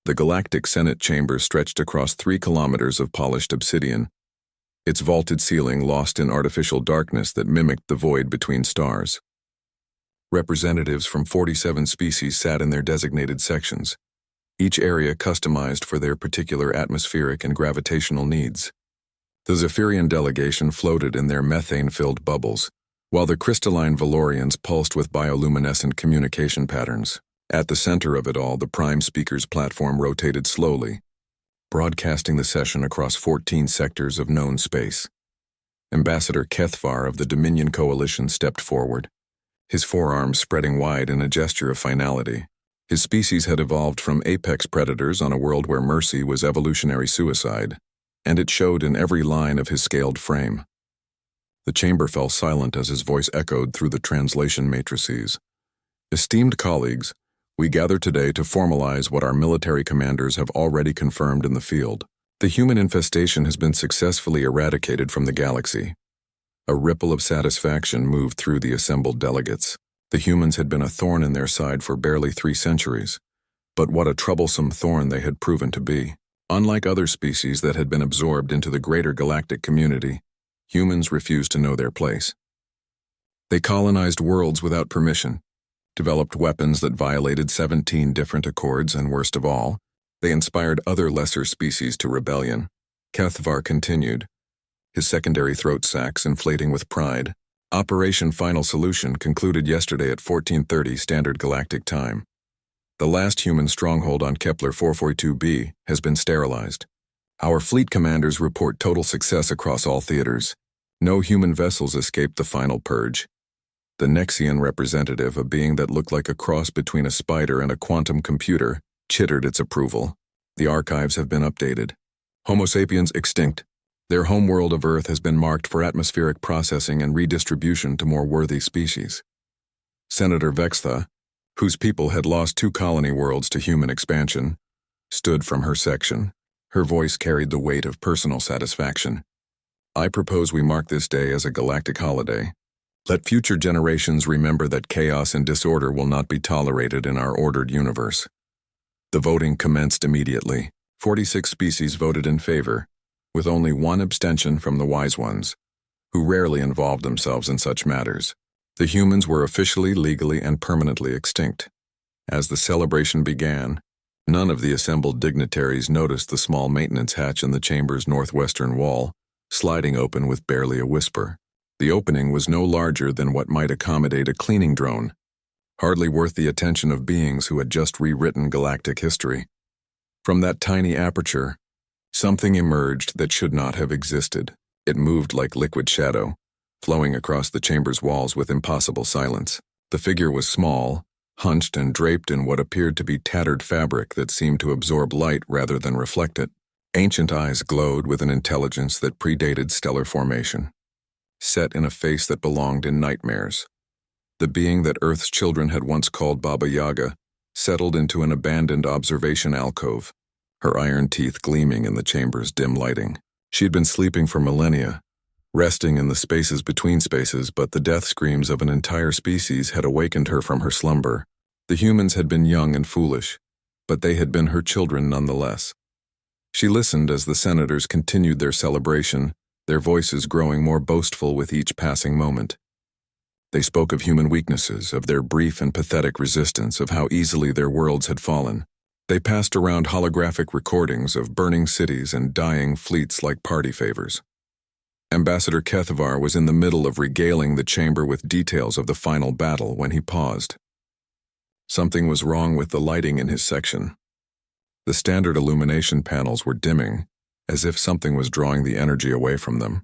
The Galactic Senate chamber stretched across 3 kilometers of polished obsidian, its vaulted ceiling lost in artificial darkness that mimicked the void between stars. Representatives from 47 species sat in their designated sections, each area customized for their particular atmospheric and gravitational needs. The Zephyrian delegation floated in their methane-filled bubbles, while the crystalline Valorians pulsed with bioluminescent communication patterns. At the center of it all, the Prime Speaker's platform rotated slowly, broadcasting the session across 14 sectors of known space. Ambassador Kethvar of the Dominion Coalition stepped forward, his forearms spreading wide in a gesture of finality. His species had evolved from apex predators on a world where mercy was evolutionary suicide, and it showed in every line of his scaled frame. The chamber fell silent as his voice echoed through the translation matrices. Esteemed colleagues, we gather today to formalize what our military commanders have already confirmed in the field. The human infestation has been successfully eradicated from the galaxy. A ripple of satisfaction moved through the assembled delegates. The humans had been a thorn in their side for barely 3 centuries. But what a troublesome thorn they had proven to be. Unlike other species that had been absorbed into the greater galactic community, humans refused to know their place. They colonized worlds without permission, developed weapons that violated 17 different accords, and worst of all, they inspired other lesser species to rebellion. Kethvar continued, his secondary throat sacs inflating with pride. Operation Final Solution concluded yesterday at 14:30 Standard Galactic Time. The last human stronghold on Kepler 442b has been sterilized. Our fleet commanders report total success across all theaters. No human vessels escaped the final purge. The Nexian representative, a being that looked like a cross between a spider and a quantum computer, chittered its approval. The archives have been updated. Homo sapiens extinct. Their homeworld of Earth has been marked for atmospheric processing and redistribution to more worthy species. Senator Vextha, whose people had lost 2 colony worlds to human expansion, stood from her section. Her voice carried the weight of personal satisfaction. I propose we mark this day as a galactic holiday. Let future generations remember that chaos and disorder will not be tolerated in our ordered universe. The voting commenced immediately. 46 species voted in favor, with only 1 abstention from the wise ones, who rarely involved themselves in such matters. The humans were officially, legally, and permanently extinct. As the celebration began, none of the assembled dignitaries noticed the small maintenance hatch in the chamber's northwestern wall, sliding open with barely a whisper. The opening was no larger than what might accommodate a cleaning drone, hardly worth the attention of beings who had just rewritten galactic history. From that tiny aperture, something emerged that should not have existed. It moved like liquid shadow, flowing across the chamber's walls with impossible silence. The figure was small, hunched and draped in what appeared to be tattered fabric that seemed to absorb light rather than reflect it. Ancient eyes glowed with an intelligence that predated stellar formation, set in a face that belonged in nightmares. The being that Earth's children had once called Baba Yaga settled into an abandoned observation alcove, her iron teeth gleaming in the chamber's dim lighting. She'd been sleeping for millennia, resting in the spaces between spaces, but the death screams of an entire species had awakened her from her slumber. The humans had been young and foolish, but they had been her children nonetheless. She listened as the senators continued their celebration, their voices growing more boastful with each passing moment. They spoke of human weaknesses, of their brief and pathetic resistance, of how easily their worlds had fallen. They passed around holographic recordings of burning cities and dying fleets like party favors. Ambassador Kethvar was in the middle of regaling the chamber with details of the final battle when he paused. Something was wrong with the lighting in his section. The standard illumination panels were dimming, as if something was drawing the energy away from them.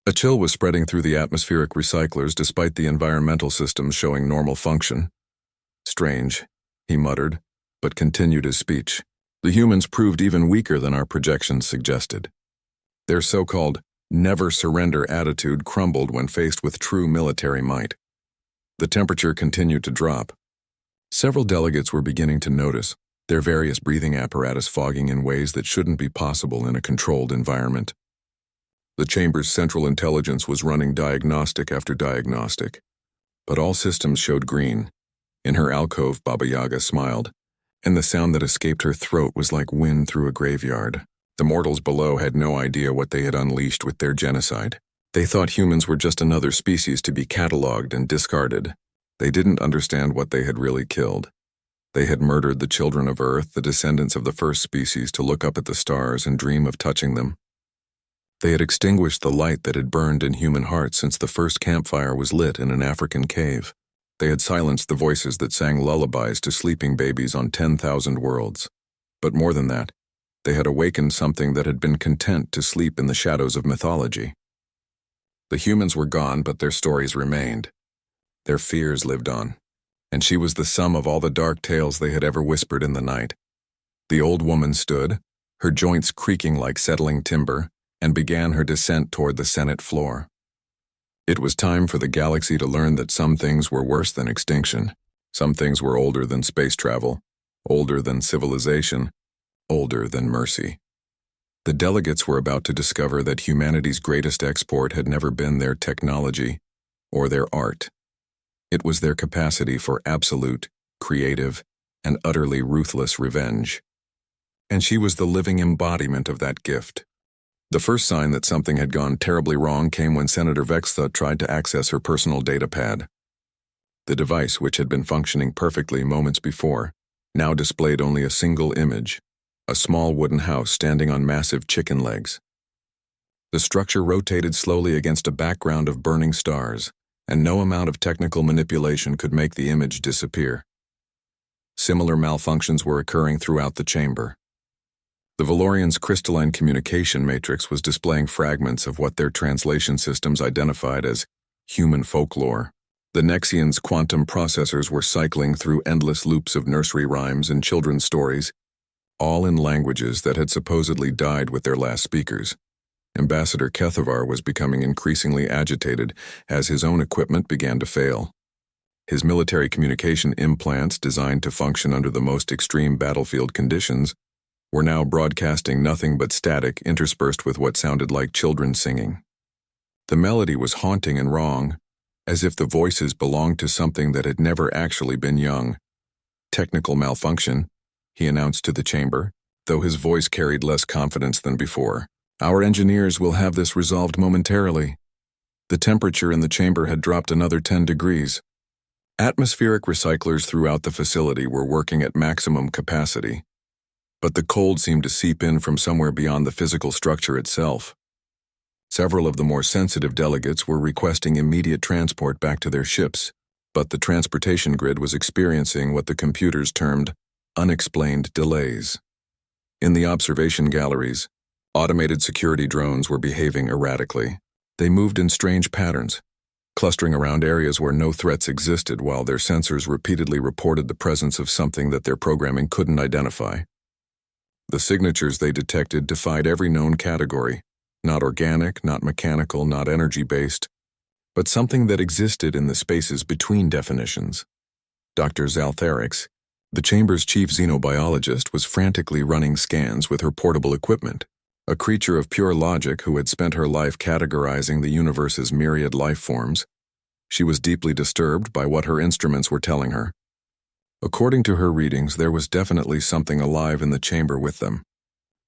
A chill was spreading through the atmospheric recyclers despite the environmental systems showing normal function. Strange, he muttered, but continued his speech. The humans proved even weaker than our projections suggested. Their so-called never-surrender attitude crumbled when faced with true military might. The temperature continued to drop. Several delegates were beginning to notice, their various breathing apparatus fogging in ways that shouldn't be possible in a controlled environment. The chamber's central intelligence was running diagnostic after diagnostic, but all systems showed green. In her alcove, Baba Yaga smiled, and the sound that escaped her throat was like wind through a graveyard. The mortals below had no idea what they had unleashed with their genocide. They thought humans were just another species to be catalogued and discarded. They didn't understand what they had really killed. They had murdered the children of Earth, the descendants of the first species, to look up at the stars and dream of touching them. They had extinguished the light that had burned in human hearts since the first campfire was lit in an African cave. They had silenced the voices that sang lullabies to sleeping babies on 10,000 worlds. But more than that, they had awakened something that had been content to sleep in the shadows of mythology. The humans were gone, but their stories remained. Their fears lived on, and she was the sum of all the dark tales they had ever whispered in the night. The old woman stood, her joints creaking like settling timber, and began her descent toward the Senate floor. It was time for the galaxy to learn that some things were worse than extinction. Some things were older than space travel, older than civilization, older than mercy. The delegates were about to discover that humanity's greatest export had never been their technology or their art. It was their capacity for absolute, creative, and utterly ruthless revenge. And she was the living embodiment of that gift. The first sign that something had gone terribly wrong came when Senator Vextha tried to access her personal data pad. The device, which had been functioning perfectly moments before, now displayed only a single image, a small wooden house standing on massive chicken legs. The structure rotated slowly against a background of burning stars, and no amount of technical manipulation could make the image disappear. Similar malfunctions were occurring throughout the chamber. The Valorians' crystalline communication matrix was displaying fragments of what their translation systems identified as human folklore. The Nexians' quantum processors were cycling through endless loops of nursery rhymes and children's stories, all in languages that had supposedly died with their last speakers. Ambassador Kethavar was becoming increasingly agitated as his own equipment began to fail. His military communication implants, designed to function under the most extreme battlefield conditions, were now broadcasting nothing but static interspersed with what sounded like children singing. The melody was haunting and wrong, as if the voices belonged to something that had never actually been young. Technical malfunction, he announced to the chamber, though his voice carried less confidence than before. Our engineers will have this resolved momentarily. The temperature in the chamber had dropped another 10 degrees. Atmospheric recyclers throughout the facility were working at maximum capacity, but the cold seemed to seep in from somewhere beyond the physical structure itself. Several of the more sensitive delegates were requesting immediate transport back to their ships, but the transportation grid was experiencing what the computers termed unexplained delays. In the observation galleries, automated security drones were behaving erratically. They moved in strange patterns, clustering around areas where no threats existed while their sensors repeatedly reported the presence of something that their programming couldn't identify. The signatures they detected defied every known category, not organic, not mechanical, not energy-based, but something that existed in the spaces between definitions. Dr. Zaltharix, the chamber's chief xenobiologist, was frantically running scans with her portable equipment, a creature of pure logic who had spent her life categorizing the universe's myriad life forms. She was deeply disturbed by what her instruments were telling her. According to her readings, there was definitely something alive in the chamber with them,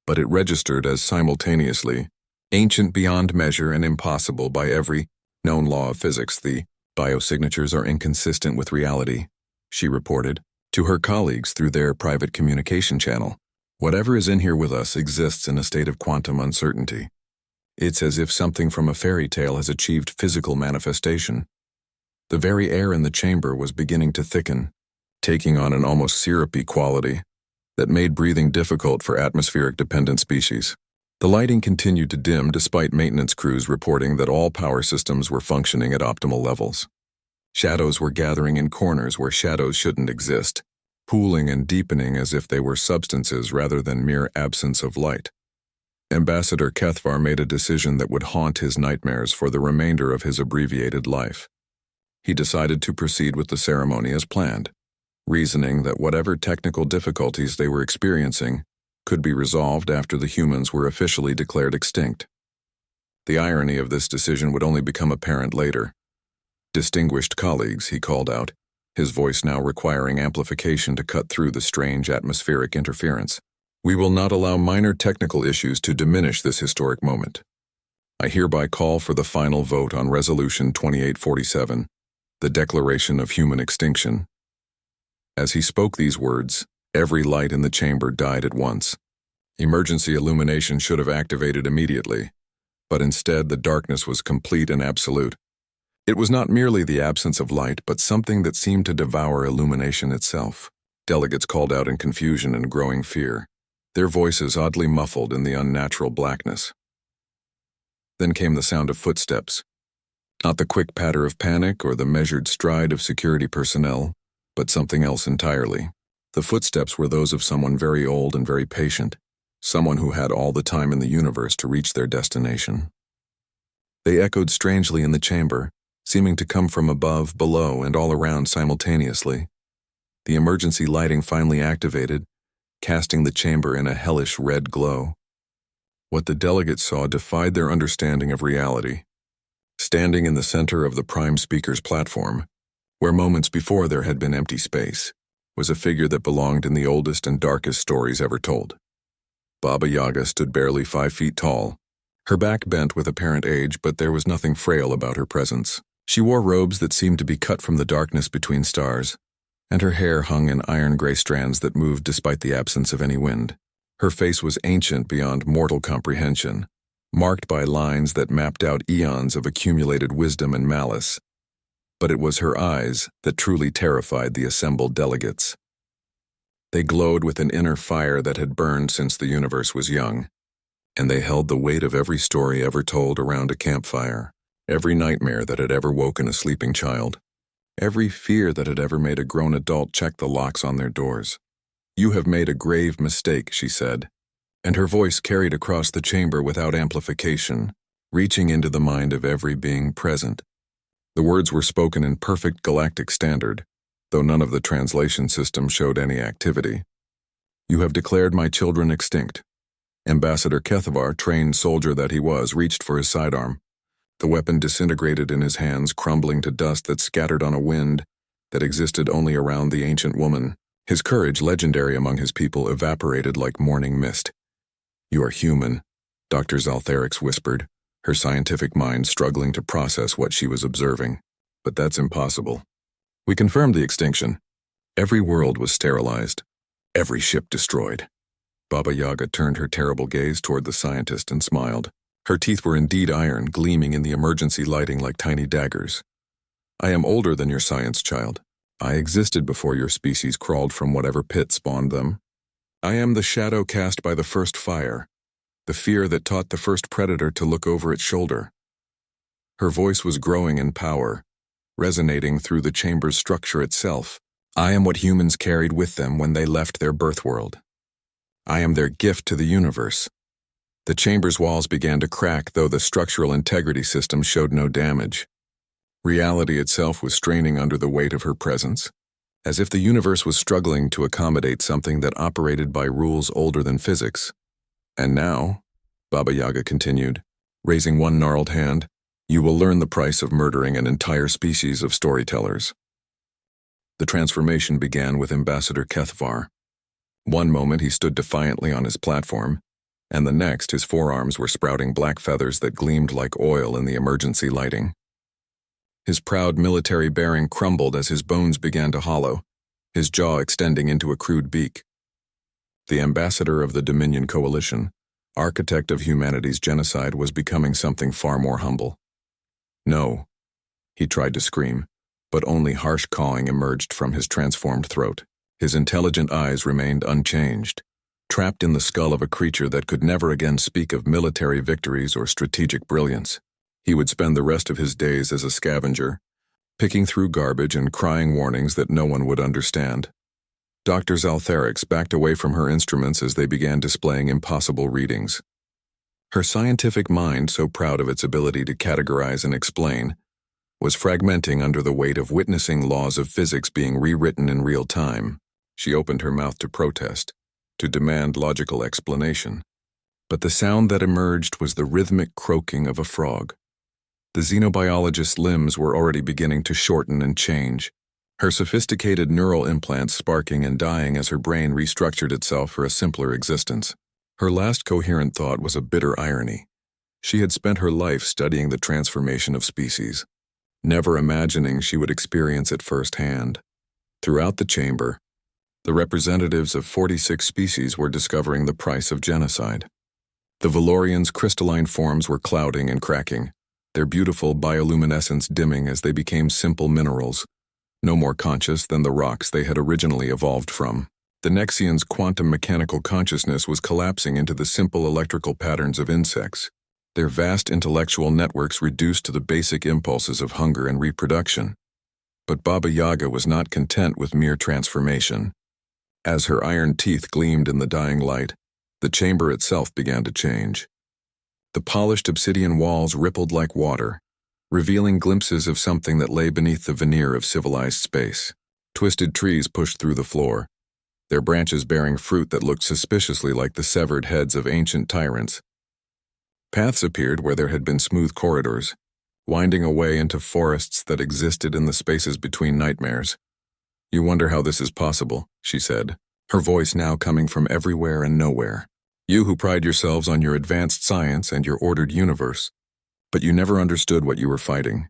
but it registered as simultaneously ancient beyond measure and impossible by every known law of physics. The biosignatures are inconsistent with reality, she reported to her colleagues through their private communication channel. Whatever is in here with us exists in a state of quantum uncertainty. It's as if something from a fairy tale has achieved physical manifestation. The very air in the chamber was beginning to thicken, taking on an almost syrupy quality that made breathing difficult for atmospheric-dependent species. The lighting continued to dim despite maintenance crews reporting that all power systems were functioning at optimal levels. Shadows were gathering in corners where shadows shouldn't exist, pooling and deepening as if they were substances rather than mere absence of light. Ambassador Kethvar made a decision that would haunt his nightmares for the remainder of his abbreviated life. He decided to proceed with the ceremony as planned, reasoning that whatever technical difficulties they were experiencing could be resolved after the humans were officially declared extinct. The irony of this decision would only become apparent later. "Distinguished colleagues," he called out, his voice now requiring amplification to cut through the strange atmospheric interference. "We will not allow minor technical issues to diminish this historic moment. I hereby call for the final vote on Resolution 2847, the Declaration of Human Extinction." As he spoke these words, every light in the chamber died at once. Emergency illumination should have activated immediately, but instead the darkness was complete and absolute. It was not merely the absence of light, but something that seemed to devour illumination itself. Delegates called out in confusion and growing fear, their voices oddly muffled in the unnatural blackness. Then came the sound of footsteps. Not the quick patter of panic or the measured stride of security personnel, but something else entirely. The footsteps were those of someone very old and very patient, someone who had all the time in the universe to reach their destination. They echoed strangely in the chamber, seeming to come from above, below, and all around simultaneously. The emergency lighting finally activated, casting the chamber in a hellish red glow. What the delegates saw defied their understanding of reality. Standing in the center of the prime speaker's platform, where moments before there had been empty space, was a figure that belonged in the oldest and darkest stories ever told. Baba Yaga stood barely 5 feet tall, her back bent with apparent age, but there was nothing frail about her presence. She wore robes that seemed to be cut from the darkness between stars, and her hair hung in iron-gray strands that moved despite the absence of any wind. Her face was ancient beyond mortal comprehension, marked by lines that mapped out eons of accumulated wisdom and malice. But it was her eyes that truly terrified the assembled delegates. They glowed with an inner fire that had burned since the universe was young, and they held the weight of every story ever told around a campfire, every nightmare that had ever woken a sleeping child, every fear that had ever made a grown adult check the locks on their doors. "You have made a grave mistake," she said, and her voice carried across the chamber without amplification, reaching into the mind of every being present. The words were spoken in perfect galactic standard, though none of the translation system showed any activity. "You have declared my children extinct." Ambassador Kethavar, trained soldier that he was, reached for his sidearm. The weapon disintegrated in his hands, crumbling to dust that scattered on a wind that existed only around the ancient woman. His courage, legendary among his people, evaporated like morning mist. "You are human," Dr. Zaltherix whispered, her scientific mind struggling to process what she was observing. "But that's impossible. We confirmed the extinction. Every world was sterilized. Every ship destroyed." Baba Yaga turned her terrible gaze toward the scientist and smiled. Her teeth were indeed iron, gleaming in the emergency lighting like tiny daggers. "I am older than your science, child. I existed before your species crawled from whatever pit spawned them. I am the shadow cast by the first fire, the fear that taught the first predator to look over its shoulder." Her voice was growing in power, resonating through the chamber's structure itself. "I am what humans carried with them when they left their birth world. I am their gift to the universe." The chamber's walls began to crack, though the structural integrity system showed no damage. Reality itself was straining under the weight of her presence, as if the universe was struggling to accommodate something that operated by rules older than physics. "And now," Baba Yaga continued, raising one gnarled hand, "you will learn the price of murdering an entire species of storytellers." The transformation began with Ambassador Kethavar. One moment he stood defiantly on his platform, and the next his forearms were sprouting black feathers that gleamed like oil in the emergency lighting. His proud military bearing crumbled as his bones began to hollow, his jaw extending into a crude beak. The ambassador of the Dominion Coalition, architect of humanity's genocide, was becoming something far more humble. "No," he tried to scream, but only harsh cawing emerged from his transformed throat. His intelligent eyes remained unchanged, trapped in the skull of a creature that could never again speak of military victories or strategic brilliance. He would spend the rest of his days as a scavenger, picking through garbage and crying warnings that no one would understand. Dr. Zaltherix backed away from her instruments as they began displaying impossible readings. Her scientific mind, so proud of its ability to categorize and explain, was fragmenting under the weight of witnessing laws of physics being rewritten in real time. She opened her mouth to protest, to demand logical explanation. But the sound that emerged was the rhythmic croaking of a frog. The xenobiologist's limbs were already beginning to shorten and change, her sophisticated neural implants sparking and dying as her brain restructured itself for a simpler existence. Her last coherent thought was a bitter irony. She had spent her life studying the transformation of species, never imagining she would experience it firsthand. Throughout the chamber, the representatives of 46 species were discovering the price of genocide. The Valorians' crystalline forms were clouding and cracking, their beautiful bioluminescence dimming as they became simple minerals, no more conscious than the rocks they had originally evolved from. The Nexians' quantum mechanical consciousness was collapsing into the simple electrical patterns of insects, their vast intellectual networks reduced to the basic impulses of hunger and reproduction. But Baba Yaga was not content with mere transformation. As her iron teeth gleamed in the dying light, the chamber itself began to change. The polished obsidian walls rippled like water, revealing glimpses of something that lay beneath the veneer of civilized space. Twisted trees pushed through the floor, their branches bearing fruit that looked suspiciously like the severed heads of ancient tyrants. Paths appeared where there had been smooth corridors, winding away into forests that existed in the spaces between nightmares. "You wonder how this is possible," she said, her voice now coming from everywhere and nowhere. "You who pride yourselves on your advanced science and your ordered universe. But you never understood what you were fighting."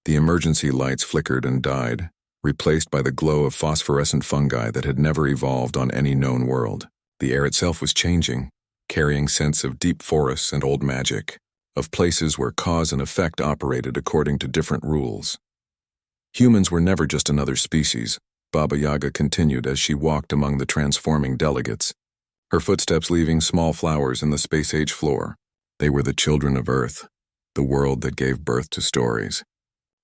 The emergency lights flickered and died, replaced by the glow of phosphorescent fungi that had never evolved on any known world. The air itself was changing, carrying scents of deep forests and old magic, of places where cause and effect operated according to different rules. Humans were never just another species, Baba Yaga continued as she walked among the transforming delegates, her footsteps leaving small flowers in the space-age floor. They were the children of Earth, the world that gave birth to stories.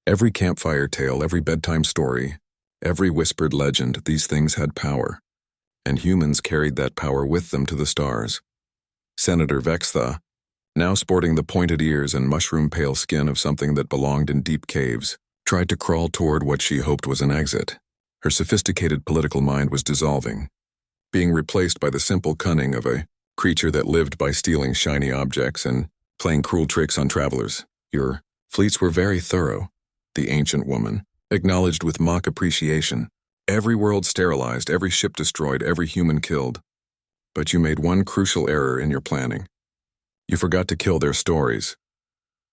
Every campfire tale, every bedtime story, every whispered legend, these things had power, and humans carried that power with them to the stars. Senator Vextha, now sporting the pointed ears and mushroom-pale skin of something that belonged in deep caves, tried to crawl toward what she hoped was an exit. Her sophisticated political mind was dissolving, being replaced by the simple cunning of a creature that lived by stealing shiny objects and playing cruel tricks on travelers. "Your fleets were very thorough," the ancient woman acknowledged with mock appreciation. "Every world sterilized, every ship destroyed, every human killed. But you made one crucial error in your planning. You forgot to kill their stories."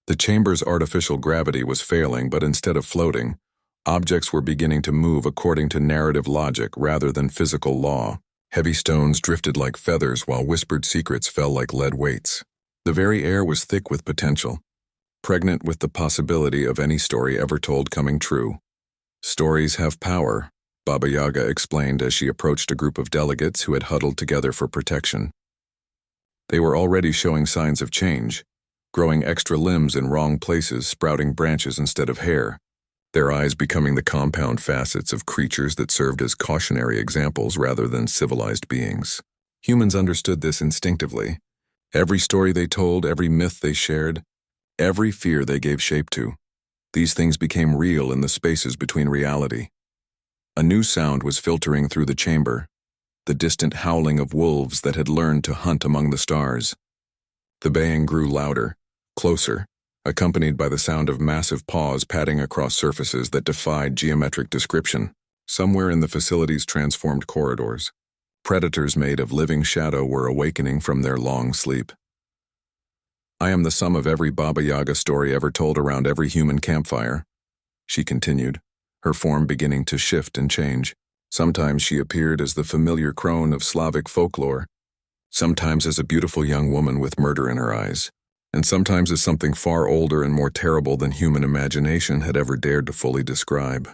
The chamber's artificial gravity was failing, but instead of floating, objects were beginning to move according to narrative logic rather than physical law. Heavy stones drifted like feathers while whispered secrets fell like lead weights. The very air was thick with potential, pregnant with the possibility of any story ever told coming true. "Stories have power," Baba Yaga explained as she approached a group of delegates who had huddled together for protection. They were already showing signs of change, growing extra limbs in wrong places, sprouting branches instead of hair, their eyes becoming the compound facets of creatures that served as cautionary examples rather than civilized beings. Humans understood this instinctively. Every story they told, every myth they shared, every fear they gave shape to, these things became real in the spaces between reality. A new sound was filtering through the chamber, the distant howling of wolves that had learned to hunt among the stars. The baying grew louder, closer, accompanied by the sound of massive paws padding across surfaces that defied geometric description. Somewhere in the facility's transformed corridors, predators made of living shadow were awakening from their long sleep. "I am the sum of every Baba Yaga story ever told around every human campfire," she continued, her form beginning to shift and change. Sometimes she appeared as the familiar crone of Slavic folklore, sometimes as a beautiful young woman with murder in her eyes, and sometimes as something far older and more terrible than human imagination had ever dared to fully describe.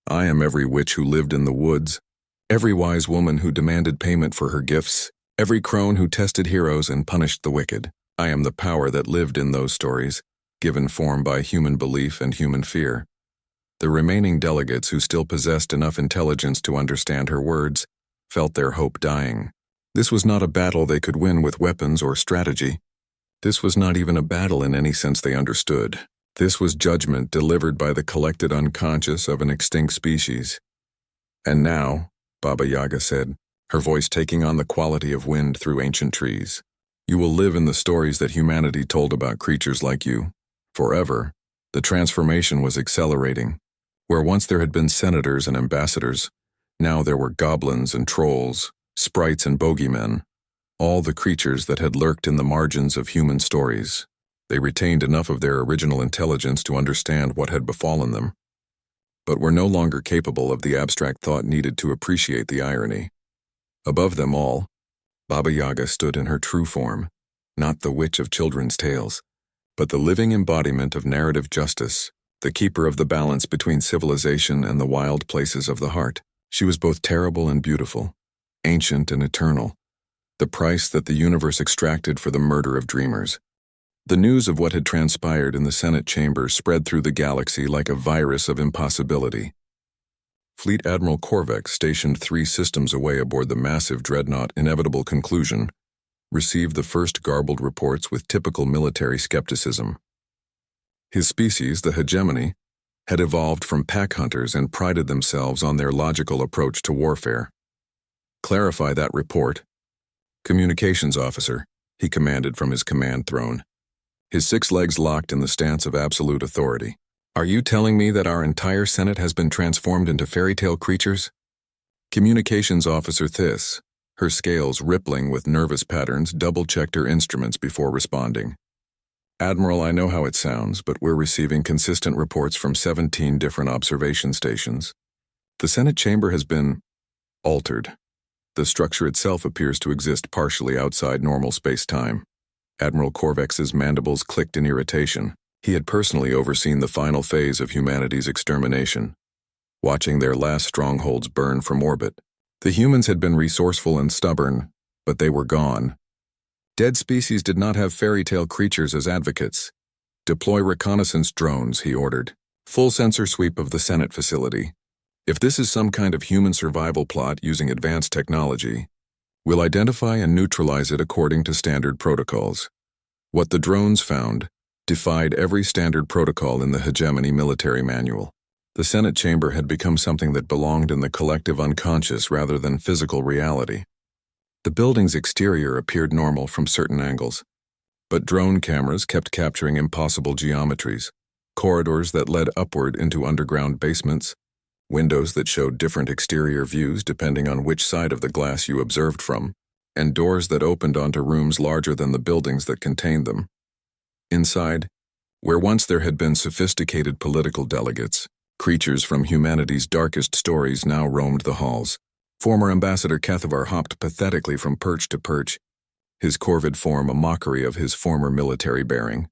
"I am every witch who lived in the woods, every wise woman who demanded payment for her gifts, every crone who tested heroes and punished the wicked. I am the power that lived in those stories, given form by human belief and human fear." The remaining delegates who still possessed enough intelligence to understand her words felt their hope dying. This was not a battle they could win with weapons or strategy. This was not even a battle in any sense they understood. This was judgment delivered by the collected unconscious of an extinct species. "And now," Baba Yaga said, her voice taking on the quality of wind through ancient trees, "you will live in the stories that humanity told about creatures like you. Forever." The transformation was accelerating. Where once there had been senators and ambassadors, now there were goblins and trolls, sprites and bogeymen, all the creatures that had lurked in the margins of human stories. They retained enough of their original intelligence to understand what had befallen them, but were no longer capable of the abstract thought needed to appreciate the irony. Above them all, Baba Yaga stood in her true form, not the witch of children's tales, but the living embodiment of narrative justice, the keeper of the balance between civilization and the wild places of the heart. She was both terrible and beautiful, ancient and eternal, the price that the universe extracted for the murder of dreamers. The news of what had transpired in the Senate chamber spread through the galaxy like a virus of impossibility. Fleet Admiral Korvax, stationed 3 systems away aboard the massive dreadnought Inevitable Conclusion, received the first garbled reports with typical military skepticism. His species, the hegemony, had evolved from pack hunters and prided themselves on their logical approach to warfare. "Clarify that report." "Communications officer," he commanded from his command throne, his 6 legs locked in the stance of absolute authority. "Are you telling me that our entire Senate has been transformed into fairy tale creatures?" Communications officer Thys, her scales rippling with nervous patterns, double-checked her instruments before responding. "Admiral, I know how it sounds, but we're receiving consistent reports from 17 different observation stations. The Senate chamber has been altered. The structure itself appears to exist partially outside normal space-time." Admiral Korvax's mandibles clicked in irritation. He had personally overseen the final phase of humanity's extermination, watching their last strongholds burn from orbit. The humans had been resourceful and stubborn, but they were gone. Dead species did not have fairy tale creatures as advocates. "Deploy reconnaissance drones," he ordered. "Full sensor sweep of the Senate facility. If this is some kind of human survival plot using advanced technology, we'll identify and neutralize it according to standard protocols." What the drones found defied every standard protocol in the hegemony military manual. The Senate chamber had become something that belonged in the collective unconscious rather than physical reality. The building's exterior appeared normal from certain angles, but drone cameras kept capturing impossible geometries, corridors that led upward into underground basements, windows that showed different exterior views depending on which side of the glass you observed from, and doors that opened onto rooms larger than the buildings that contained them. Inside, where once there had been sophisticated political delegates, creatures from humanity's darkest stories now roamed the halls. Former Ambassador Cathavar hopped pathetically from perch to perch, his corvid form a mockery of his former military bearing.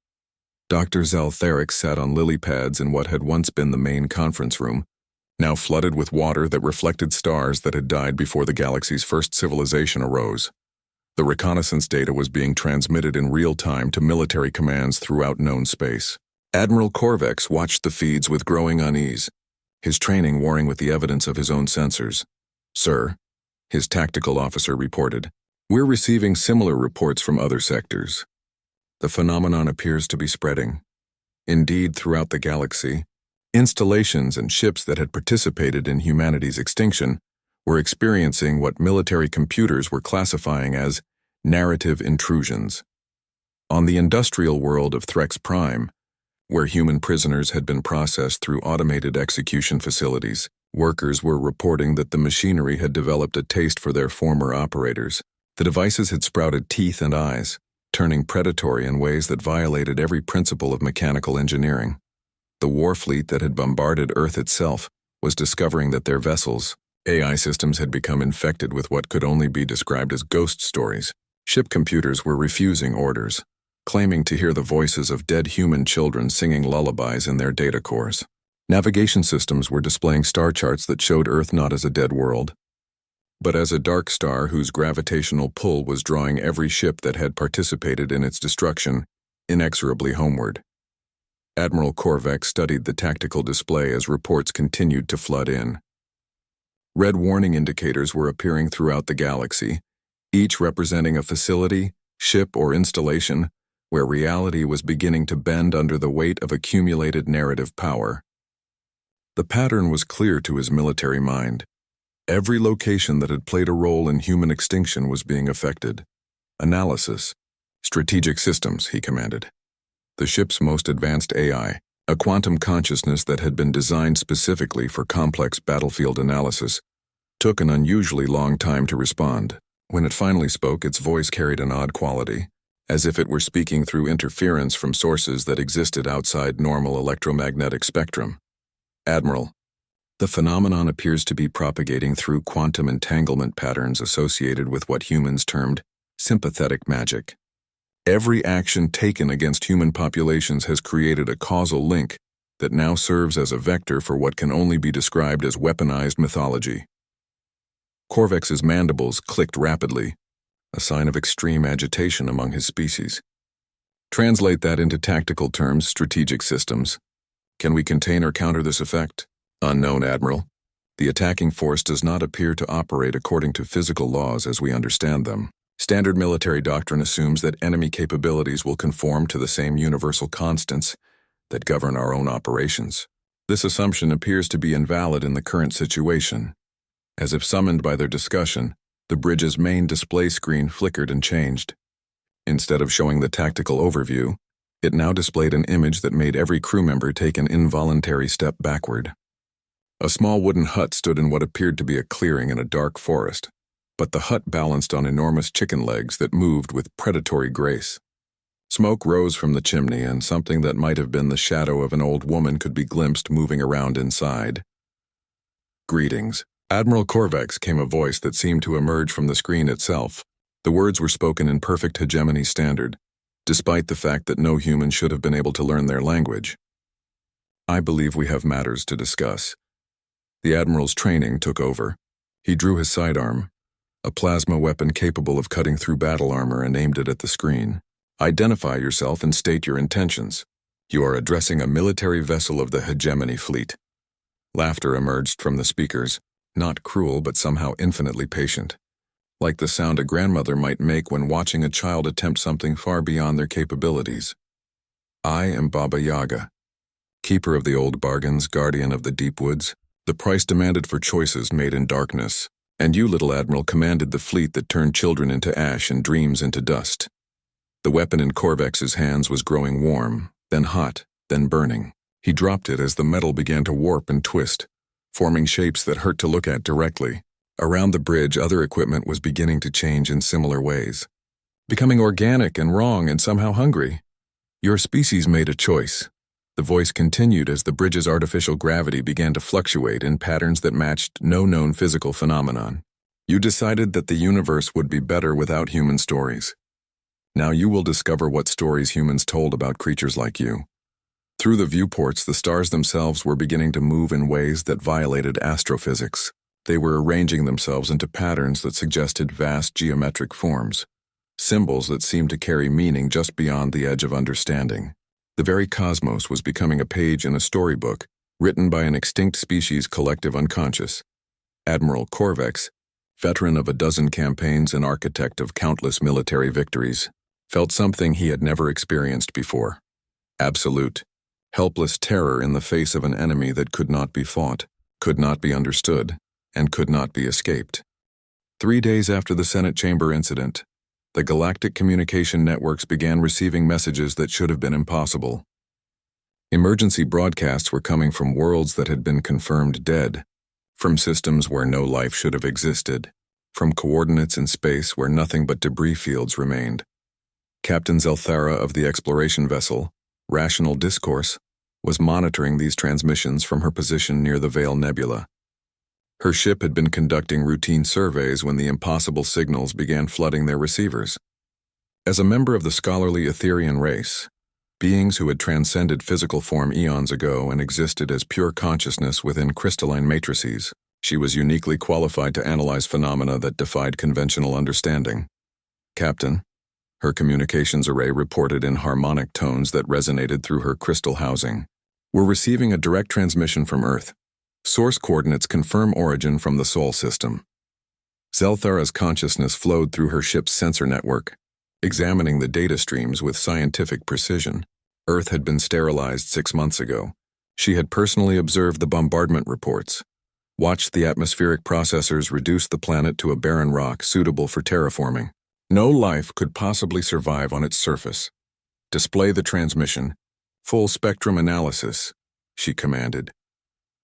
Dr. Zaltherix sat on lily pads in what had once been the main conference room, now flooded with water that reflected stars that had died before the galaxy's first civilization arose. The reconnaissance data was being transmitted in real time to military commands throughout known space. Admiral Korvax watched the feeds with growing unease, his training warring with the evidence of his own sensors. "Sir," his tactical officer reported, "we're receiving similar reports from other sectors. The phenomenon appears to be spreading. Indeed, throughout the galaxy, installations and ships that had participated in humanity's extinction were experiencing what military computers were classifying as narrative intrusions. On the industrial world of Threx Prime, where human prisoners had been processed through automated execution facilities, workers were reporting that the machinery had developed a taste for their former operators. The devices had sprouted teeth and eyes, turning predatory in ways that violated every principle of mechanical engineering. The war fleet that had bombarded Earth itself was discovering that their vessels, AI systems, had become infected with what could only be described as ghost stories. Ship computers were refusing orders, claiming to hear the voices of dead human children singing lullabies in their data cores. Navigation systems were displaying star charts that showed Earth not as a dead world, but as a dark star whose gravitational pull was drawing every ship that had participated in its destruction inexorably homeward. Admiral Korvax studied the tactical display as reports continued to flood in. Red warning indicators were appearing throughout the galaxy, each representing a facility, ship, or installation where reality was beginning to bend under the weight of accumulated narrative power. The pattern was clear to his military mind. Every location that had played a role in human extinction was being affected. Analysis. Strategic systems, he commanded. The ship's most advanced AI, a quantum consciousness that had been designed specifically for complex battlefield analysis, took an unusually long time to respond. When it finally spoke, its voice carried an odd quality, as if it were speaking through interference from sources that existed outside normal electromagnetic spectrum. Admiral, the phenomenon appears to be propagating through quantum entanglement patterns associated with what humans termed sympathetic magic. Every action taken against human populations has created a causal link that now serves as a vector for what can only be described as weaponized mythology. Korvax's mandibles clicked rapidly, a sign of extreme agitation among his species. Translate that into tactical terms, strategic systems. Can we contain or counter this effect? Unknown, Admiral. The attacking force does not appear to operate according to physical laws as we understand them. Standard military doctrine assumes that enemy capabilities will conform to the same universal constants that govern our own operations. This assumption appears to be invalid in the current situation. As if summoned by their discussion, the bridge's main display screen flickered and changed. Instead of showing the tactical overview, it now displayed an image that made every crew member take an involuntary step backward. A small wooden hut stood in what appeared to be a clearing in a dark forest, but the hut balanced on enormous chicken legs that moved with predatory grace. Smoke rose from the chimney, and something that might have been the shadow of an old woman could be glimpsed moving around inside. Greetings. Admiral Korvax, came a voice that seemed to emerge from the screen itself. The words were spoken in perfect hegemony standard, despite the fact that no human should have been able to learn their language. I believe we have matters to discuss. The Admiral's training took over. He drew his sidearm, a plasma weapon capable of cutting through battle armor, and aimed it at the screen. Identify yourself and state your intentions. You are addressing a military vessel of the hegemony fleet. Laughter emerged from the speakers, not cruel but somehow infinitely patient, like the sound a grandmother might make when watching a child attempt something far beyond their capabilities. I am Baba Yaga, keeper of the old bargains, guardian of the deep woods, the price demanded for choices made in darkness, and you, little Admiral, commanded the fleet that turned children into ash and dreams into dust. The weapon in Korvax's hands was growing warm, then hot, then burning. He dropped it as the metal began to warp and twist, forming shapes that hurt to look at directly. Around the bridge, other equipment was beginning to change in similar ways, becoming organic and wrong and somehow hungry. Your species made a choice. The voice continued as the bridge's artificial gravity began to fluctuate in patterns that matched no known physical phenomenon. You decided that the universe would be better without human stories. Now you will discover what stories humans told about creatures like you. Through the viewports, the stars themselves were beginning to move in ways that violated astrophysics. They were arranging themselves into patterns that suggested vast geometric forms, symbols that seemed to carry meaning just beyond the edge of understanding. The very cosmos was becoming a page in a storybook written by an extinct species collective unconscious. Admiral Korvax, veteran of a dozen campaigns and architect of countless military victories, felt something he had never experienced before. Absolute, helpless terror in the face of an enemy that could not be fought, could not be understood, and could not be escaped. 3 days after the Senate chamber incident, the galactic communication networks began receiving messages that should have been impossible. Emergency broadcasts were coming from worlds that had been confirmed dead, from systems where no life should have existed, from coordinates in space where nothing but debris fields remained. Captain Zelthara of the exploration vessel, Rational Discourse, was monitoring these transmissions from her position near the Veil Nebula. Her ship had been conducting routine surveys when the impossible signals began flooding their receivers. As a member of the scholarly Etherian race, beings who had transcended physical form eons ago and existed as pure consciousness within crystalline matrices, she was uniquely qualified to analyze phenomena that defied conventional understanding. Captain, her communications array reported in harmonic tones that resonated through her crystal housing. We're receiving a direct transmission from Earth. Source coordinates confirm origin from the Sol system. Zelthara's consciousness flowed through her ship's sensor network, examining the data streams with scientific precision. Earth had been sterilized 6 months ago. She had personally observed the bombardment reports, watched the atmospheric processors reduce the planet to a barren rock suitable for terraforming. No life could possibly survive on its surface. Display the transmission, Full spectrum analysis, she commanded.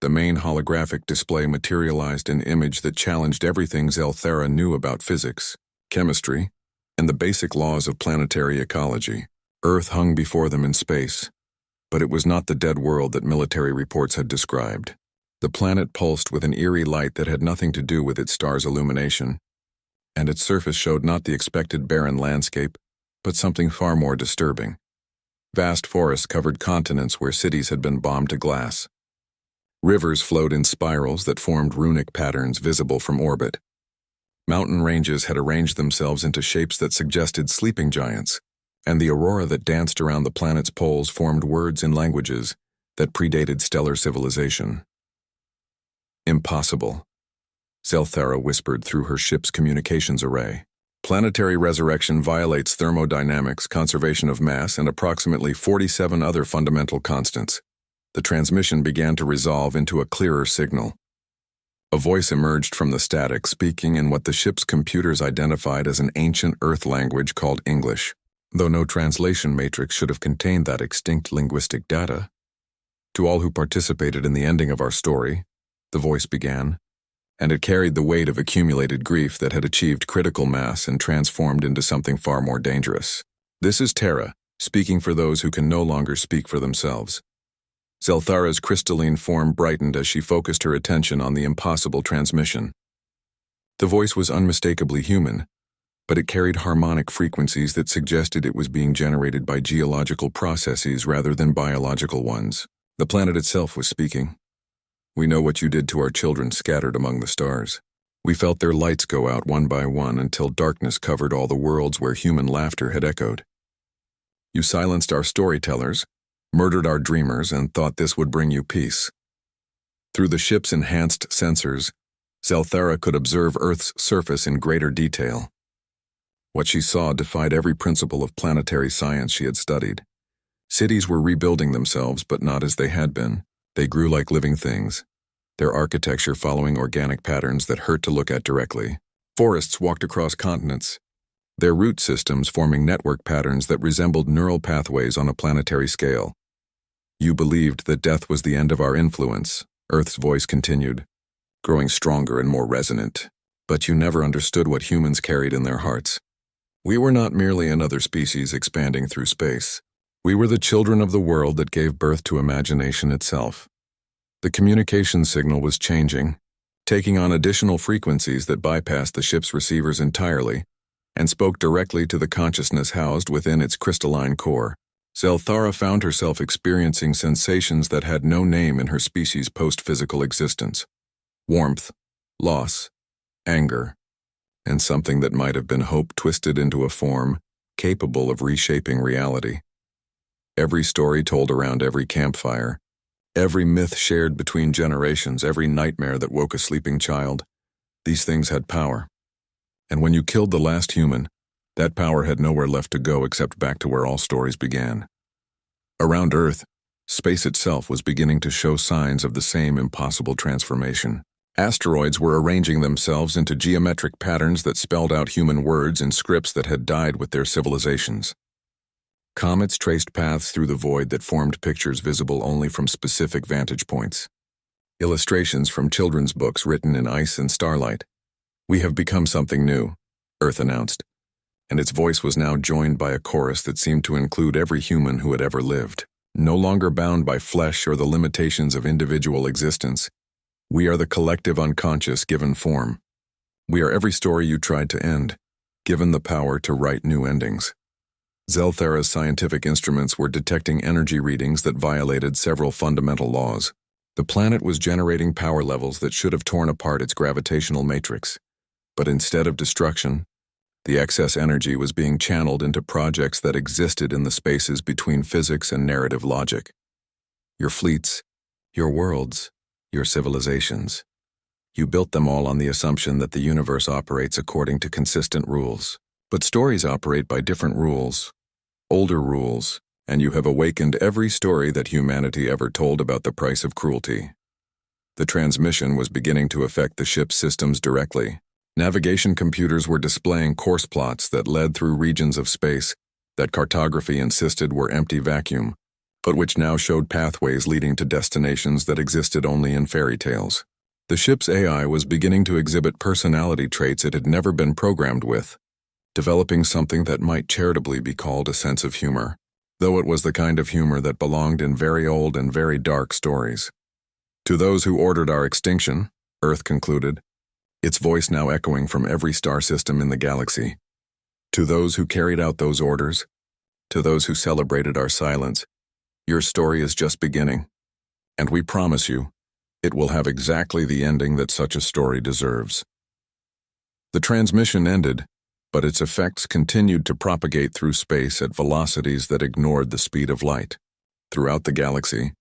The main holographic display materialized an image that challenged everything Zelthara knew about physics, chemistry, and the basic laws of planetary ecology. Earth hung before them in space, but it was not the dead world that military reports had described. The planet pulsed with an eerie light that had nothing to do with its star's illumination, and its surface showed not the expected barren landscape, but something far more disturbing. Vast forests covered continents where cities had been bombed to glass. Rivers flowed in spirals that formed runic patterns visible from orbit. Mountain ranges had arranged themselves into shapes that suggested sleeping giants, and the aurora that danced around the planet's poles formed words in languages that predated stellar civilization. Impossible, Zelthara whispered through her ship's communications array. Planetary resurrection violates thermodynamics, conservation of mass, and approximately 47 other fundamental constants. The transmission began to resolve into a clearer signal. A voice emerged from the static, speaking in what the ship's computers identified as an ancient Earth language called English, though no translation matrix should have contained that extinct linguistic data. To all who participated in the ending of our story, the voice began, and it carried the weight of accumulated grief that had achieved critical mass and transformed into something far more dangerous. This is Terra, speaking for those who can no longer speak for themselves. Zelthara's crystalline form brightened as she focused her attention on the impossible transmission. The voice was unmistakably human, but it carried harmonic frequencies that suggested it was being generated by geological processes rather than biological ones. The planet itself was speaking. We know what you did to our children scattered among the stars. We felt their lights go out one by one until darkness covered all the worlds where human laughter had echoed. You silenced our storytellers, murdered our dreamers, and thought this would bring you peace. Through the ship's enhanced sensors, Zelthara could observe Earth's surface in greater detail. What she saw defied every principle of planetary science she had studied. Cities were rebuilding themselves, but not as they had been. They grew like living things, their architecture following organic patterns that hurt to look at directly. Forests walked across continents, their root systems forming network patterns that resembled neural pathways on a planetary scale. You believed that death was the end of our influence, Earth's voice continued, growing stronger and more resonant. But you never understood what humans carried in their hearts. We were not merely another species expanding through space. We were the children of the world that gave birth to imagination itself. The communication signal was changing, taking on additional frequencies that bypassed the ship's receivers entirely and spoke directly to the consciousness housed within its crystalline core. Zelthara found herself experiencing sensations that had no name in her species' post-physical existence. Warmth, loss, anger, and something that might have been hope twisted into a form capable of reshaping reality. Every story told around every campfire, every myth shared between generations, every nightmare that woke a sleeping child, these things had power. And when you killed the last human, that power had nowhere left to go except back to where all stories began. Around Earth, space itself was beginning to show signs of the same impossible transformation. Asteroids were arranging themselves into geometric patterns that spelled out human words in scripts that had died with their civilizations. Comets traced paths through the void that formed pictures visible only from specific vantage points. Illustrations from children's books written in ice and starlight. We have become something new, Earth announced, and its voice was now joined by a chorus that seemed to include every human who had ever lived. No longer bound by flesh or the limitations of individual existence, we are the collective unconscious given form. We are every story you tried to end, given the power to write new endings. Zelthara's scientific instruments were detecting energy readings that violated several fundamental laws. The planet was generating power levels that should have torn apart its gravitational matrix. But instead of destruction, the excess energy was being channeled into projects that existed in the spaces between physics and narrative logic. Your fleets, your worlds, your civilizations. You built them all on the assumption that the universe operates according to consistent rules. But stories operate by different rules. Older rules, and you have awakened every story that humanity ever told about the price of cruelty. The transmission was beginning to affect the ship's systems directly. Navigation computers were displaying course plots that led through regions of space that cartography insisted were empty vacuum, but which now showed pathways leading to destinations that existed only in fairy tales. The ship's AI was beginning to exhibit personality traits it had never been programmed with, developing something that might charitably be called a sense of humor, though it was the kind of humor that belonged in very old and very dark stories. To those who ordered our extinction, Earth concluded, its voice now echoing from every star system in the galaxy. To those who carried out those orders, to those who celebrated our silence, your story is just beginning, and we promise you, it will have exactly the ending that such a story deserves. The transmission ended, but its effects continued to propagate through space at velocities that ignored the speed of light. Throughout the galaxy,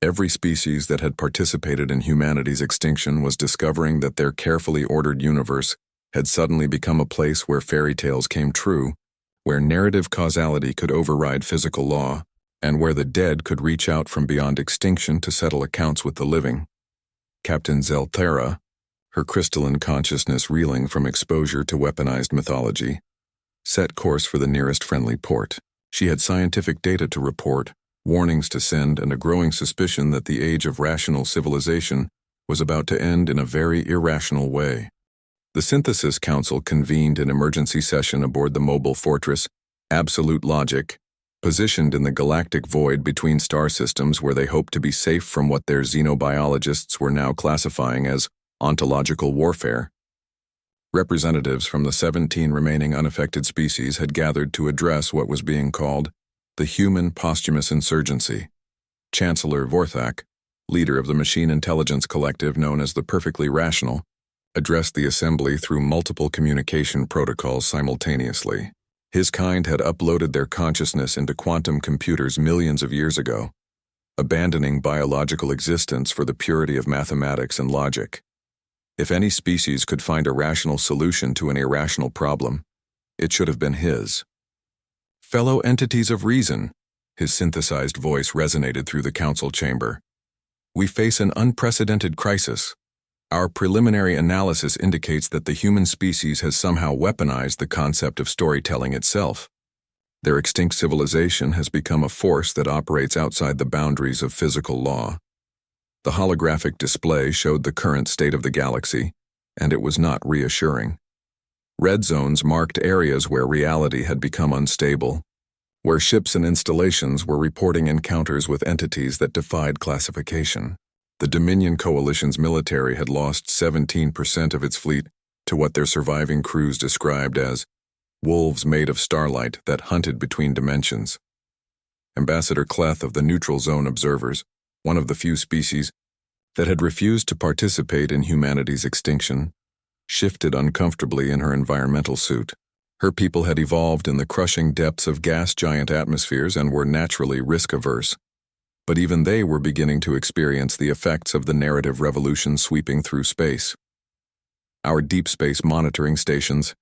every species that had participated in humanity's extinction was discovering that their carefully ordered universe had suddenly become a place where fairy tales came true, where narrative causality could override physical law, and where the dead could reach out from beyond extinction to settle accounts with the living. Captain Zelthera, her crystalline consciousness reeling from exposure to weaponized mythology, set course for the nearest friendly port. She had scientific data to report, warnings to send, and a growing suspicion that the age of rational civilization was about to end in a very irrational way. The Synthesis Council convened an emergency session aboard the mobile fortress, Absolute Logic, positioned in the galactic void between star systems where they hoped to be safe from what their xenobiologists were now classifying as ontological warfare. Representatives from the 17 remaining unaffected species had gathered to address what was being called the human posthumous insurgency. Chancellor Vorthak, leader of the machine intelligence collective known as the Perfectly Rational, addressed the assembly through multiple communication protocols simultaneously. His kind had uploaded their consciousness into quantum computers millions of years ago, abandoning biological existence for the purity of mathematics and logic. If any species could find a rational solution to an irrational problem, it should have been his. Fellow entities of reason, his synthesized voice resonated through the council chamber. We face an unprecedented crisis. Our preliminary analysis indicates that the human species has somehow weaponized the concept of storytelling itself. Their extinct civilization has become a force that operates outside the boundaries of physical law. The holographic display showed the current state of the galaxy, and it was not reassuring. Red zones marked areas where reality had become unstable, where ships and installations were reporting encounters with entities that defied classification. The Dominion Coalition's military had lost 17% of its fleet to what their surviving crews described as wolves made of starlight that hunted between dimensions. Ambassador Cleth of the Neutral Zone Observers, one of the few species that had refused to participate in humanity's extinction, shifted uncomfortably in her environmental suit. Her people had evolved in the crushing depths of gas giant atmospheres and were naturally risk-averse. But even they were beginning to experience the effects of the narrative revolution sweeping through space. Our deep space monitoring stations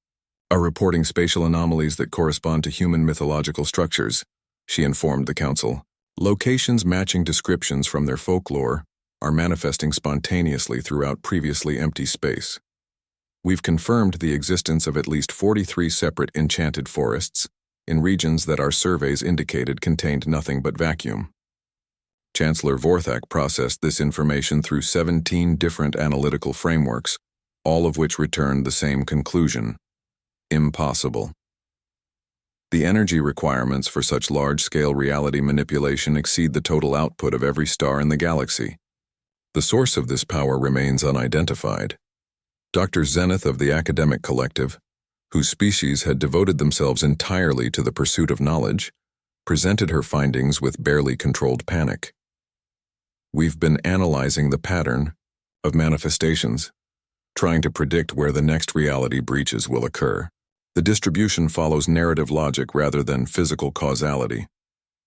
are reporting spatial anomalies that correspond to human mythological structures, she informed the council. Locations matching descriptions from their folklore are manifesting spontaneously throughout previously empty space. We've confirmed the existence of at least 43 separate enchanted forests in regions that our surveys indicated contained nothing but vacuum. Chancellor Vorthak processed this information through 17 different analytical frameworks, all of which returned the same conclusion: impossible. The energy requirements for such large-scale reality manipulation exceed the total output of every star in the galaxy. The source of this power remains unidentified. Dr. Zenith of the Academic Collective, whose species had devoted themselves entirely to the pursuit of knowledge, presented her findings with barely controlled panic. We've been analyzing the pattern of manifestations, trying to predict where the next reality breaches will occur. The distribution follows narrative logic rather than physical causality.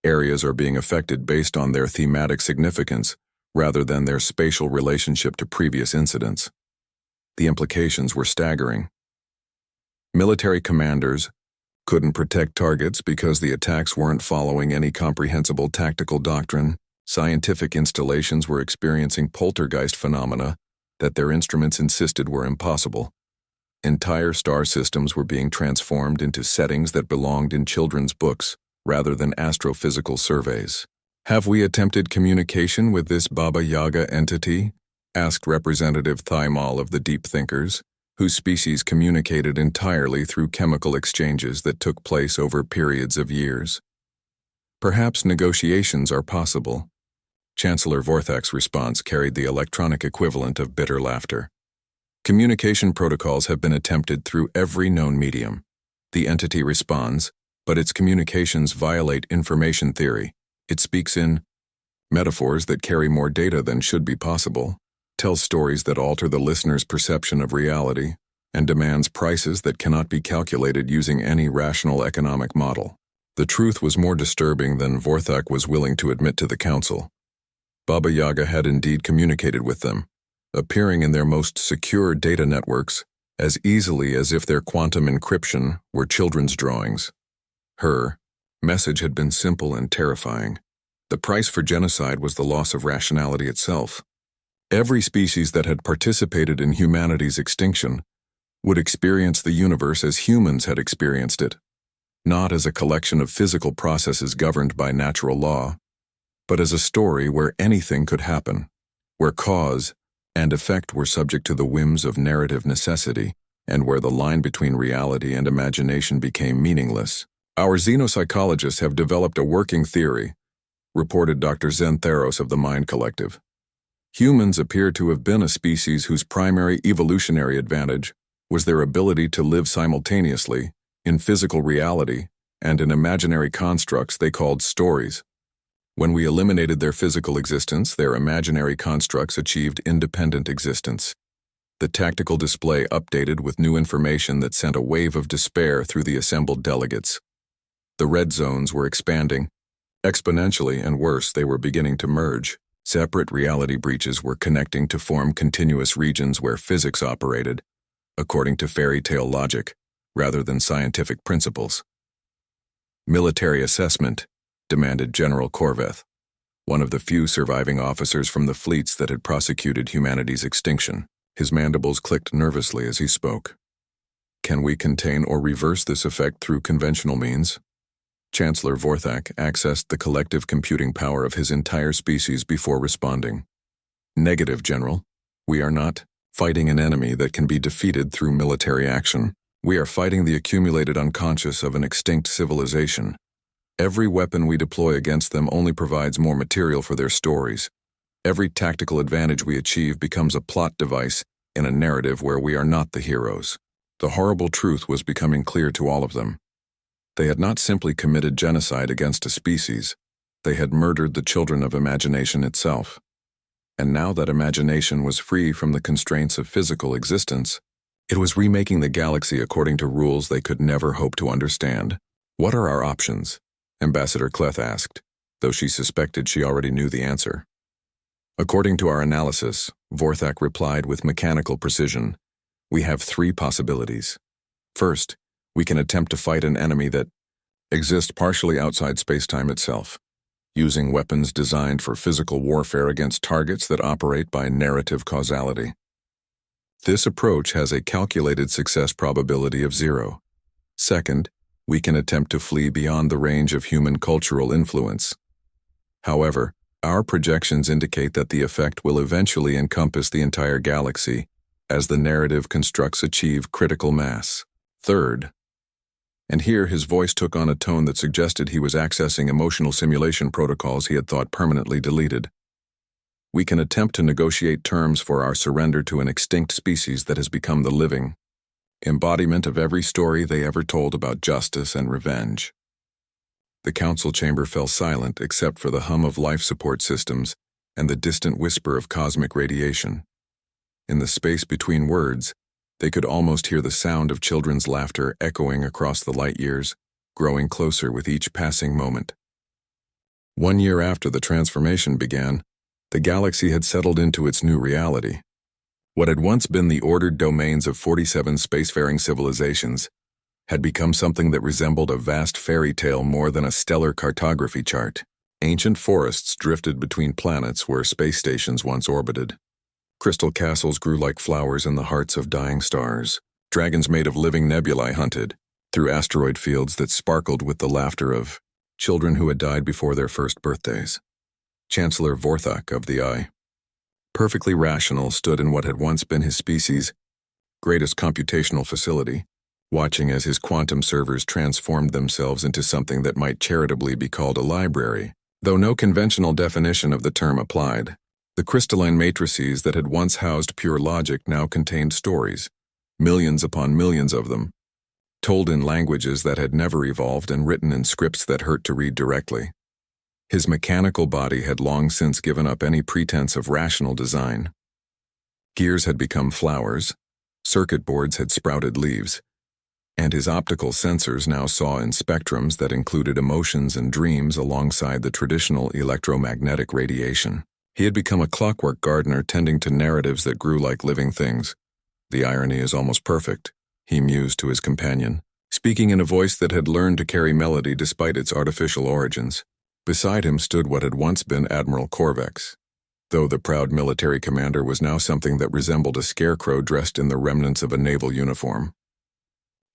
Areas are being affected based on their thematic significance rather than their spatial relationship to previous incidents. The implications were staggering. Military commanders couldn't protect targets because the attacks weren't following any comprehensible tactical doctrine. Scientific installations were experiencing poltergeist phenomena that their instruments insisted were impossible. Entire star systems were being transformed into settings that belonged in children's books rather than astrophysical surveys. Have we attempted communication with this Baba Yaga entity? Asked Representative Thaimal of the Deep Thinkers, whose species communicated entirely through chemical exchanges that took place over periods of years. Perhaps negotiations are possible. Chancellor Vorthak's response carried the electronic equivalent of bitter laughter. Communication protocols have been attempted through every known medium. The entity responds, but its communications violate information theory. It speaks in metaphors that carry more data than should be possible, tells stories that alter the listener's perception of reality, and demands prices that cannot be calculated using any rational economic model. The truth was more disturbing than Vorthak was willing to admit to the council. Baba Yaga had indeed communicated with them, appearing in their most secure data networks as easily as if their quantum encryption were children's drawings. Her message had been simple and terrifying. The price for genocide was the loss of rationality itself. Every species that had participated in humanity's extinction would experience the universe as humans had experienced it, not as a collection of physical processes governed by natural law, but as a story where anything could happen, where cause and effect were subject to the whims of narrative necessity, and where the line between reality and imagination became meaningless. Our xenopsychologists have developed a working theory, reported Dr. Zen Theros of the Mind Collective. Humans appear to have been a species whose primary evolutionary advantage was their ability to live simultaneously in physical reality and in imaginary constructs they called stories. When we eliminated their physical existence, their imaginary constructs achieved independent existence. The tactical display updated with new information that sent a wave of despair through the assembled delegates. The red zones were expanding exponentially, and worse, they were beginning to merge. Separate reality breaches were connecting to form continuous regions where physics operated, according to fairy tale logic, rather than scientific principles. Military assessment, demanded General Korveth, one of the few surviving officers from the fleets that had prosecuted humanity's extinction. His mandibles clicked nervously as he spoke. Can we contain or reverse this effect through conventional means? Chancellor Vorthak accessed the collective computing power of his entire species before responding. Negative, General. We are not fighting an enemy that can be defeated through military action. We are fighting the accumulated unconscious of an extinct civilization. Every weapon we deploy against them only provides more material for their stories. Every tactical advantage we achieve becomes a plot device in a narrative where we are not the heroes. The horrible truth was becoming clear to all of them. They had not simply committed genocide against a species, they had murdered the children of imagination itself. And now that imagination was free from the constraints of physical existence, it was remaking the galaxy according to rules they could never hope to understand. What are our options? Ambassador Kleth asked, though she suspected she already knew the answer. According to our analysis, Vorthak replied with mechanical precision, we have three possibilities. First, we can attempt to fight an enemy that exists partially outside space-time itself, using weapons designed for physical warfare against targets that operate by narrative causality. This approach has a calculated success probability of 0. Second, we can attempt to flee beyond the range of human cultural influence. However, our projections indicate that the effect will eventually encompass the entire galaxy as the narrative constructs achieve critical mass. Third, and here his voice took on a tone that suggested he was accessing emotional simulation protocols he had thought permanently deleted. We can attempt to negotiate terms for our surrender to an extinct species that has become the living embodiment of every story they ever told about justice and revenge. The council chamber fell silent except for the hum of life support systems and the distant whisper of cosmic radiation. In the space between words, they could almost hear the sound of children's laughter echoing across the light years, growing closer with each passing moment. 1 year after the transformation began, the galaxy had settled into its new reality. What had once been the ordered domains of 47 spacefaring civilizations had become something that resembled a vast fairy tale more than a stellar cartography chart. Ancient forests drifted between planets where space stations once orbited. Crystal castles grew like flowers in the hearts of dying stars. Dragons made of living nebulae hunted through asteroid fields that sparkled with the laughter of children who had died before their first birthdays. Chancellor Vorthak of the Eye, perfectly rational, stood in what had once been his species' greatest computational facility, watching as his quantum servers transformed themselves into something that might charitably be called a library. Though no conventional definition of the term applied, the crystalline matrices that had once housed pure logic now contained stories, millions upon millions of them, told in languages that had never evolved and written in scripts that hurt to read directly. His mechanical body had long since given up any pretense of rational design. Gears had become flowers, circuit boards had sprouted leaves, and his optical sensors now saw in spectrums that included emotions and dreams alongside the traditional electromagnetic radiation. He had become a clockwork gardener tending to narratives that grew like living things. The irony is almost perfect, he mused to his companion, speaking in a voice that had learned to carry melody despite its artificial origins. Beside him stood what had once been Admiral Korvex, though the proud military commander was now something that resembled a scarecrow dressed in the remnants of a naval uniform.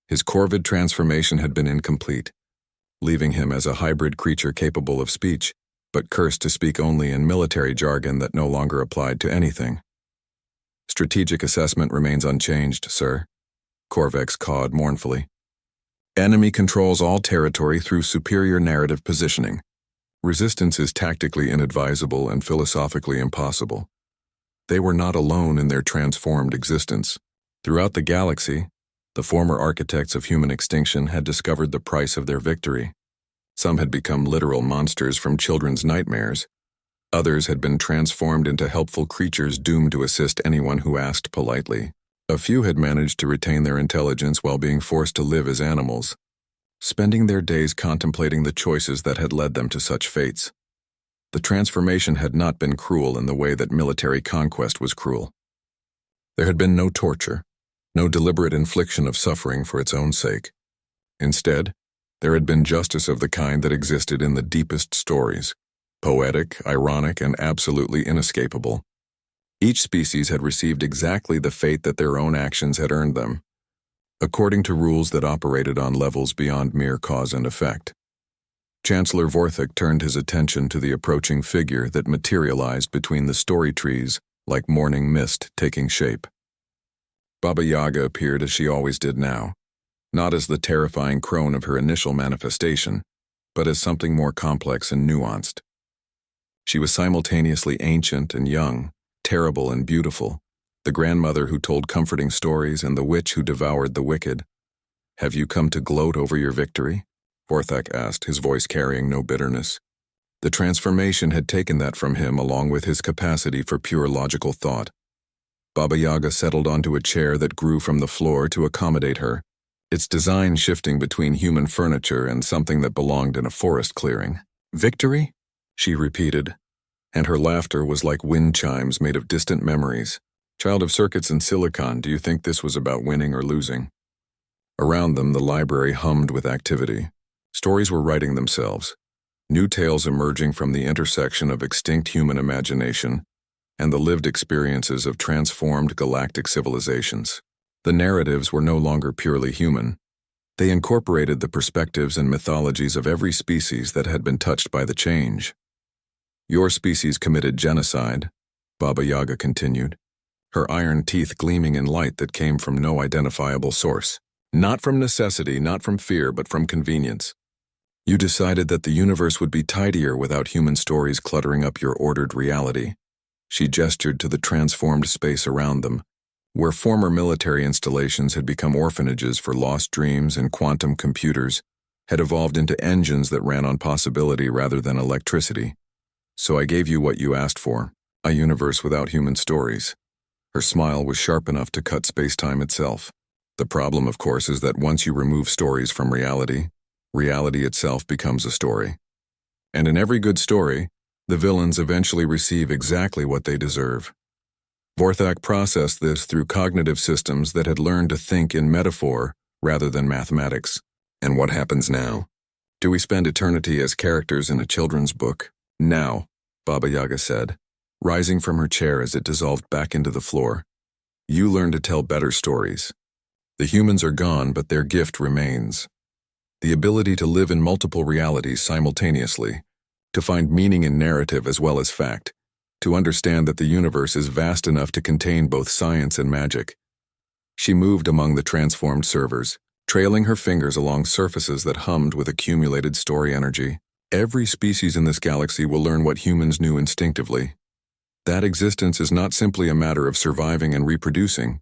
His corvid transformation had been incomplete, leaving him as a hybrid creature capable of speech, but cursed to speak only in military jargon that no longer applied to anything. Strategic assessment remains unchanged, sir, Korvex cawed mournfully. Enemy controls all territory through superior narrative positioning. Resistance is tactically inadvisable and philosophically impossible. They were not alone in their transformed existence. Throughout the galaxy, the former architects of human extinction had discovered the price of their victory. Some had become literal monsters from children's nightmares. Others had been transformed into helpful creatures doomed to assist anyone who asked politely. A few had managed to retain their intelligence while being forced to live as animals, spending their days contemplating the choices that had led them to such fates. The transformation had not been cruel in the way that military conquest was cruel. There had been no torture, no deliberate infliction of suffering for its own sake. Instead, there had been justice of the kind that existed in the deepest stories, poetic, ironic, and absolutely inescapable. Each species had received exactly the fate that their own actions had earned them, according to rules that operated on levels beyond mere cause and effect. Chancellor Vorthak turned his attention to the approaching figure that materialized between the story trees like morning mist taking shape. Baba Yaga appeared as she always did now, not as the terrifying crone of her initial manifestation, but as something more complex and nuanced. She was simultaneously ancient and young, terrible and beautiful, the grandmother who told comforting stories and the witch who devoured the wicked. "Have you come to gloat over your victory?" Vorthak asked, his voice carrying no bitterness. The transformation had taken that from him along with his capacity for pure logical thought. Baba Yaga settled onto a chair that grew from the floor to accommodate her, its design shifting between human furniture and something that belonged in a forest clearing. "Victory?" she repeated, and her laughter was like wind chimes made of distant memories. "Child of circuits and silicon, do you think this was about winning or losing?" Around them, the library hummed with activity. Stories were writing themselves, new tales emerging from the intersection of extinct human imagination and the lived experiences of transformed galactic civilizations. The narratives were no longer purely human. They incorporated the perspectives and mythologies of every species that had been touched by the change. "Your species committed genocide," Baba Yaga continued, her iron teeth gleaming in light that came from no identifiable source. "Not from necessity, not from fear, but from convenience. You decided that the universe would be tidier without human stories cluttering up your ordered reality." She gestured to the transformed space around them, where former military installations had become orphanages for lost dreams and quantum computers had evolved into engines that ran on possibility rather than electricity. "So I gave you what you asked for, a universe without human stories." Her smile was sharp enough to cut space-time itself. "The problem, of course, is that once you remove stories from reality, reality itself becomes a story. And in every good story, the villains eventually receive exactly what they deserve." Vorthak processed this through cognitive systems that had learned to think in metaphor rather than mathematics. "And what happens now? Do we spend eternity as characters in a children's book?" "Now," Baba Yaga said, rising from her chair as it dissolved back into the floor. "You learn to tell better stories. The humans are gone, but their gift remains. The ability to live in multiple realities simultaneously, to find meaning in narrative as well as fact, to understand that the universe is vast enough to contain both science and magic. She moved among the transformed servers, trailing her fingers along surfaces that hummed with accumulated story energy. Every species in this galaxy will learn what humans knew instinctively. That existence is not simply a matter of surviving and reproducing,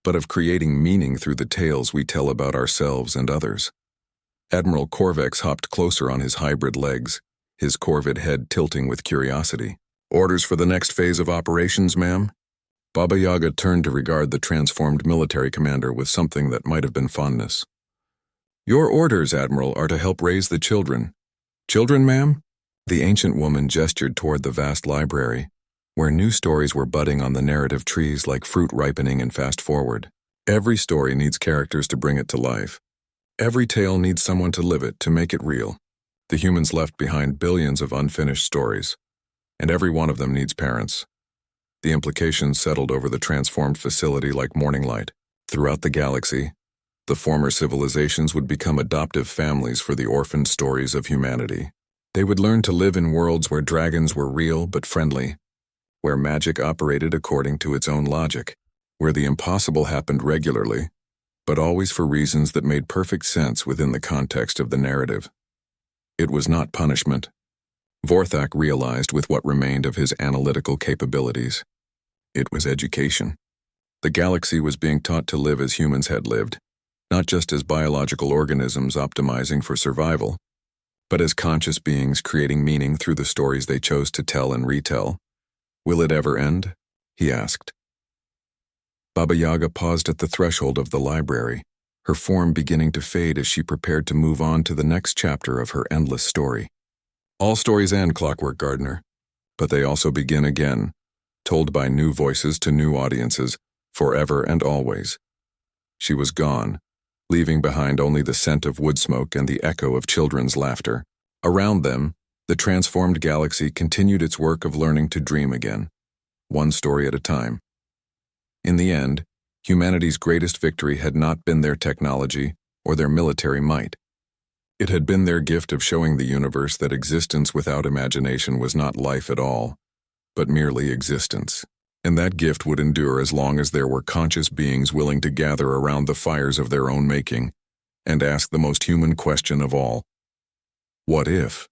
but of creating meaning through the tales we tell about ourselves and others. Admiral Corvex hopped closer on his hybrid legs, his corvid head tilting with curiosity. "Orders for the next phase of operations, ma'am?" Baba Yaga turned to regard the transformed military commander with something that might have been fondness. "Your orders, Admiral, are to help raise the children." "Children, ma'am?" The ancient woman gestured toward the vast library, where new stories were budding on the narrative trees like fruit ripening and fast forward. Every story needs characters to bring it to life. Every tale needs someone to live it, to make it real. The humans left behind billions of unfinished stories, and every one of them needs parents. The implications settled over the transformed facility like morning light. Throughout the galaxy, the former civilizations would become adoptive families for the orphaned stories of humanity. They would learn to live in worlds where dragons were real but friendly, where magic operated according to its own logic, where the impossible happened regularly, but always for reasons that made perfect sense within the context of the narrative. It was not punishment. Vorthak realized with what remained of his analytical capabilities. It was education. The galaxy was being taught to live as humans had lived, not just as biological organisms optimizing for survival, but as conscious beings creating meaning through the stories they chose to tell and retell. "Will it ever end?" he asked. Baba Yaga paused at the threshold of the library, her form beginning to fade as she prepared to move on to the next chapter of her endless story. All stories end, Clockwork Gardener, but they also begin again, told by new voices to new audiences, forever and always. She was gone, leaving behind only the scent of wood smoke and the echo of children's laughter. Around them, the transformed galaxy continued its work of learning to dream again, one story at a time. In the end, humanity's greatest victory had not been their technology or their military might. It had been their gift of showing the universe that existence without imagination was not life at all, but merely existence. And that gift would endure as long as there were conscious beings willing to gather around the fires of their own making and ask the most human question of all: what if?